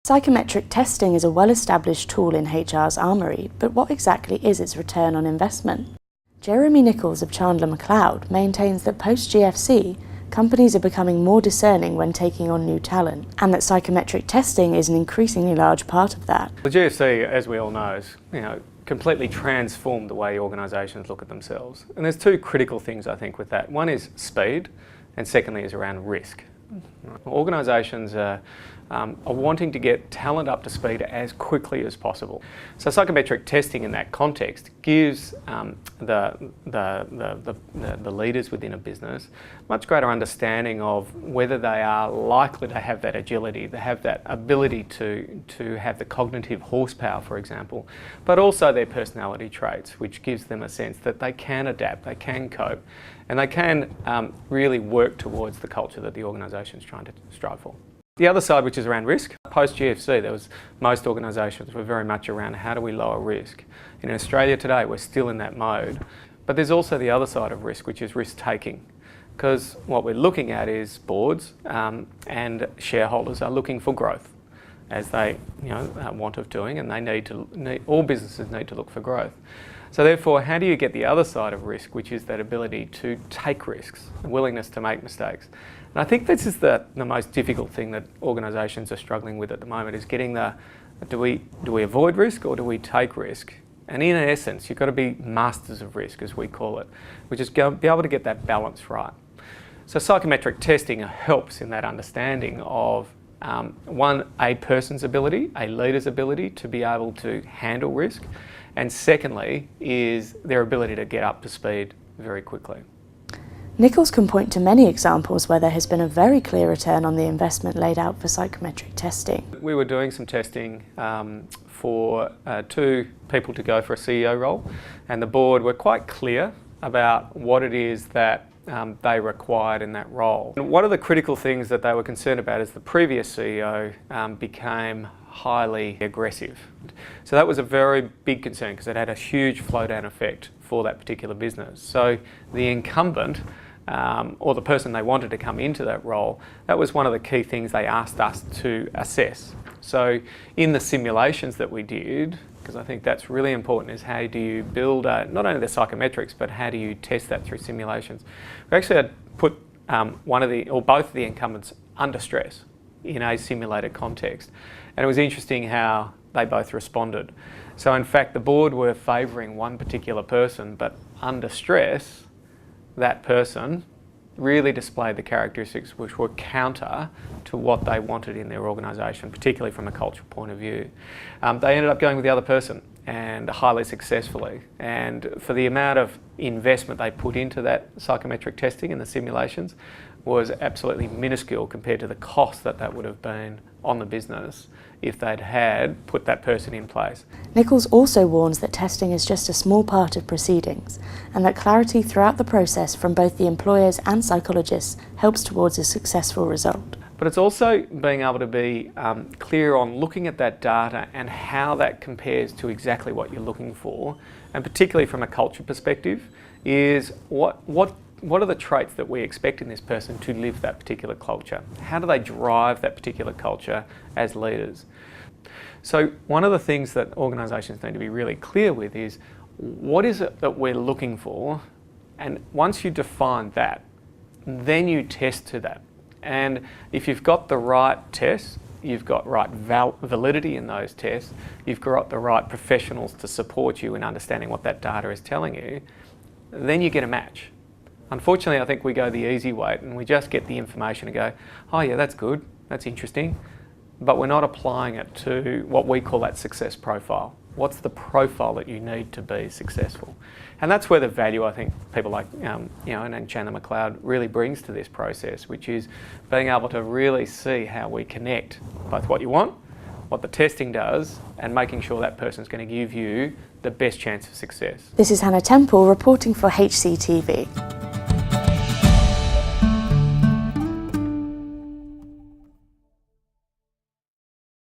Psychometric testing is a well-established tool in HR's armoury, but what exactly is its return on investment? Jeremy Nichols of Chandler Macleod maintains that post-GFC, companies are becoming more discerning when taking on new talent, and that psychometric testing is an increasingly large part of that. The GFC, as we all know, completely transformed the way organisations look at themselves. And there's two critical things, I think, with that. One is speed, and secondly is around risk. Organisations are wanting to get talent up to speed as quickly as possible. So psychometric testing in that context gives the leaders within a business much greater understanding of whether they are likely to have that agility, to have that ability to have the cognitive horsepower, for example, but also their personality traits, which gives them a sense that they can adapt, they can cope, and they can really work towards the culture that the organisation is trying to strive for. The other side, which is around risk, post-GFC, most organisations were very much around how do we lower risk. In Australia today, we're still in that mode. But there's also the other side of risk, which is risk-taking. Because what we're looking at is boards and shareholders are looking for growth, as they want of doing, and all businesses need to look for growth. So therefore, how do you get the other side of risk, which is that ability to take risks, the willingness to make mistakes? And I think this is the most difficult thing that organisations are struggling with at the moment, is getting do we avoid risk or do we take risk? And in essence, you've got to be masters of risk, as we call it, which is be able to get that balance right. So psychometric testing helps in that understanding of one, a person's ability, a leader's ability to be able to handle risk, and secondly is their ability to get up to speed very quickly. Nichols can point to many examples where there has been a very clear return on the investment laid out for psychometric testing. We were doing some testing for two people to go for a CEO role, and the board were quite clear about what it is that they required in that role. And one of the critical things that they were concerned about is the previous CEO became highly aggressive. So that was a very big concern because it had a huge flow-down effect for that particular business. So the incumbent, or the person they wanted to come into that role, that was one of the key things they asked us to assess. So in the simulations that we did, because I think that's really important, is how do you build not only the psychometrics, but how do you test that through simulations? We actually had put both of the incumbents under stress in a simulated context. And it was interesting how they both responded. So in fact, the board were favouring one particular person, but under stress, that person really displayed the characteristics which were counter to what they wanted in their organisation, particularly from a cultural point of view. They ended up going with the other person, and highly successfully. And for the amount of investment they put into that psychometric testing and the simulations was absolutely minuscule compared to the cost that would have been on the business if they'd had put that person in place. Nichols also warns that testing is just a small part of proceedings, and that clarity throughout the process from both the employers and psychologists helps towards a successful result. But it's also being able to be clear on looking at that data and how that compares to exactly what you're looking for, and particularly from a culture perspective, is what are the traits that we expect in this person to live that particular culture? How do they drive that particular culture as leaders? So one of the things that organisations need to be really clear with is what is it that we're looking for, and once you define that, then you test to that. And if you've got the right tests, you've got right validity in those tests, you've got the right professionals to support you in understanding what that data is telling you, then you get a match. Unfortunately, I think we go the easy way and we just get the information and go, oh yeah, that's good, that's interesting, but we're not applying it to what we call that success profile. What's the profile that you need to be successful? And that's where the value, I think, people like and Chandler Macleod really brings to this process, which is being able to really see how we connect both what you want, what the testing does, and making sure that person's going to give you the best chance of success. This is Hannah Temple reporting for HCTV.